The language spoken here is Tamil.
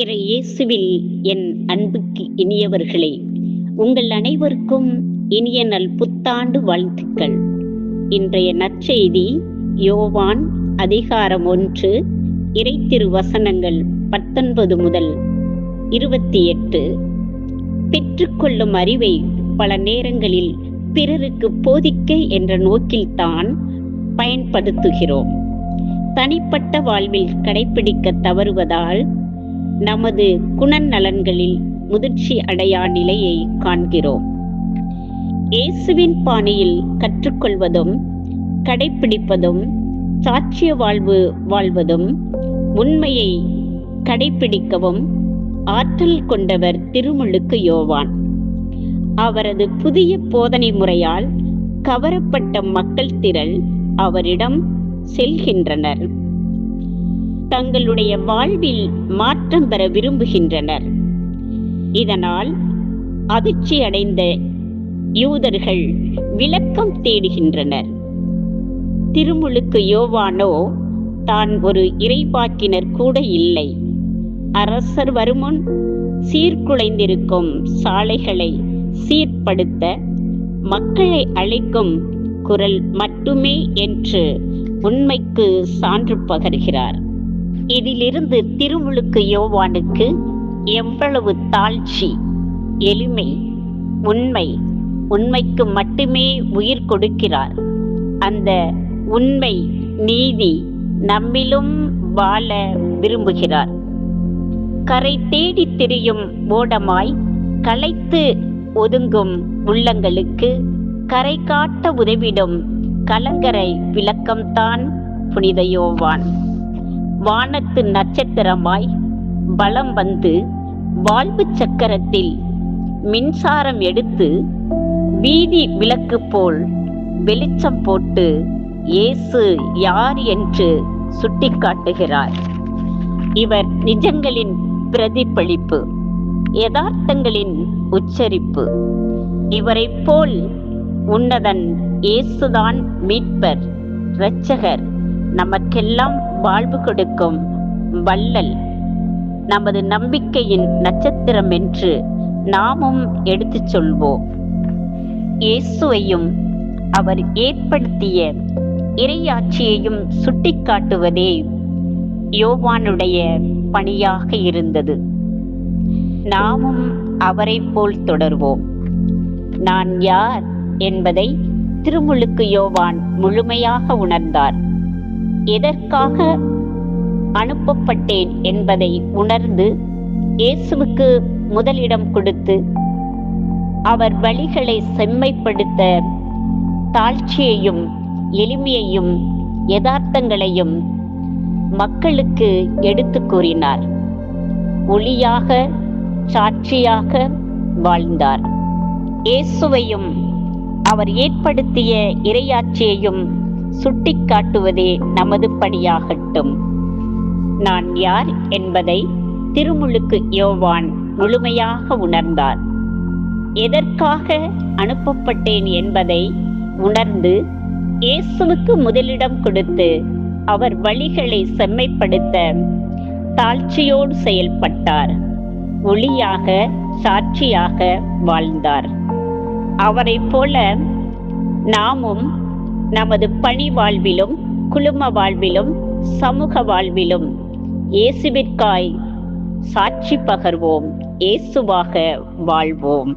இறை இயேசுவில் என் அன்புக்கு இனியவர்களே, உங்கள் அனைவருக்கும் இனிய நல் புத்தாண்டு வாழ்த்துக்கள். இன்றைய நற்செய்தி யோவான் அதிகாரம் 1 இறை திருவசனங்கள் 19 முதல் 28. பெற்றுக்கொள்ளும் அறிவை பல நேரங்களில் பிறருக்கு போதிக்க என்ற நோக்கில்தான் பயன்படுத்துகிறோம். தனிப்பட்ட வாழ்வில் கடைபிடிக்க தவறுவதால் நமது குணநலன்களில் முதிர்ச்சி அடையா நிலையை காண்கிறோம். இயேசுவின் பாணியில் கற்றுக்கொள்வதும் கடைபிடிப்பதும் சாட்சிய வாழ்வு வாழ்வதும் உண்மையை கடைபிடிக்கவும் ஆற்றல் கொண்டவர் திருமுழுக்கு யோவான். அவரது புதிய போதனை முறையால் கவரப்பட்ட மக்கள் திரள் அவரிடம் செல்கின்றனர். தங்களுடைய வாழ்வில் மாற்றம் பெற விரும்புகின்றனர். இதனால் அதிர்ச்சி அடைந்த யூதர்கள் விளக்கம் தேடுகின்றனர். திருமுழுக்கு யோவானோ தான் ஒரு இறைவாக்கினர் கூட இல்லை. அரசர் வருமுன் சீர்குலைந்திருக்கும் சாலைகளை சீர்படுத்த மக்களை அழைக்கும் குரல் மட்டுமே என்று உண்மைக்கு சான்று பகர்கிறார். இதிலிருந்து திருமுழுக்கு யோவானுக்கு எவ்வளவு தாழ்ச்சி, எளிமை, உண்மைக்கு மட்டுமே உயிர் கொடுக்கிறார். அந்த உண்மை நீதி நம்மிலும் வாழ விரும்புகிறார். கரை தேடி திரியும் ஓடமாய் களைத்து ஒதுங்கும் உள்ளங்களுக்கு கரை காட்ட உதவிடும் கலங்கரை விளக்கம்தான் புனித யோவான். வானத்து நட்சத்திரமாய் பலம் வந்து வாழ்வு சக்கரத்தில் மின்சாரம் எடுத்து வீதி விளக்கு போல் வெளிச்சம் போட்டு இயேசு யார் என்று சுட்டிக்காட்டுகிறார். இவர் நிஜங்களின் பிரதிபலிப்பு, யதார்த்தங்களின் உச்சரிப்பு. இவரை போல் உன்னதன் இயேசுதான் மீட்பர், இரட்சகர், நமக்கெல்லாம் வாழ்வு கொடுக்கும் வள்ளல், நமது நம்பிக்கையின் நட்சத்திரம் என்று நாமும் எடுத்துச் சொல்வோம். இயேசுவையும் அவர் ஏற்படுத்திய இறையாட்சியையும் சுட்டிக்காட்டுவதே யோவானுடைய பணியாக இருந்தது. நாமும் அவரை போல் தொடர்வோம். நான் யார் என்பதை திருமுழுக்கு யோவான் முழுமையாக உணர்ந்தார். எதற்காக அனுப்பப்பட்டேன் என்பதை உணர்ந்து இயேசுவுக்கு முதலிடம் கொடுத்து அவர் வழிகளை செம்மைப்படுத்த தாழ்ச்சியையும் எளிமையையும் யதார்த்தங்களையும் மக்களுக்கு எடுத்து கூறினார். ஒளியாக சாட்சியாக வாழ்ந்தார். இயேசுவையும் அவர் ஏற்படுத்திய இறையாட்சியையும் சுட்டிக்காட்டுவதே நமது பணியாகட்டும். நான் யார் என்பதை திருமுழுக்கு யோவான் முழுமையாக உணர்ந்தார். எதற்காக அனுப்பப்பட்டேன் என்பதை உணர்ந்து இயேசுவுக்கு முதலிடம் கொடுத்து அவர் வழிகளை செம்மைப்படுத்த தாழ்ச்சியோடு செயல்பட்டார். ஒளியாக சாட்சியாக வாழ்ந்தார். அவரை போல நாமும் நமது பணி வாழ்விலும் குழும வாழ்விலும் சமூக வாழ்விலும் இயேசுவிற்காய் சாட்சி பகர்வோம். இயேசுவாக வாழ்வோம்.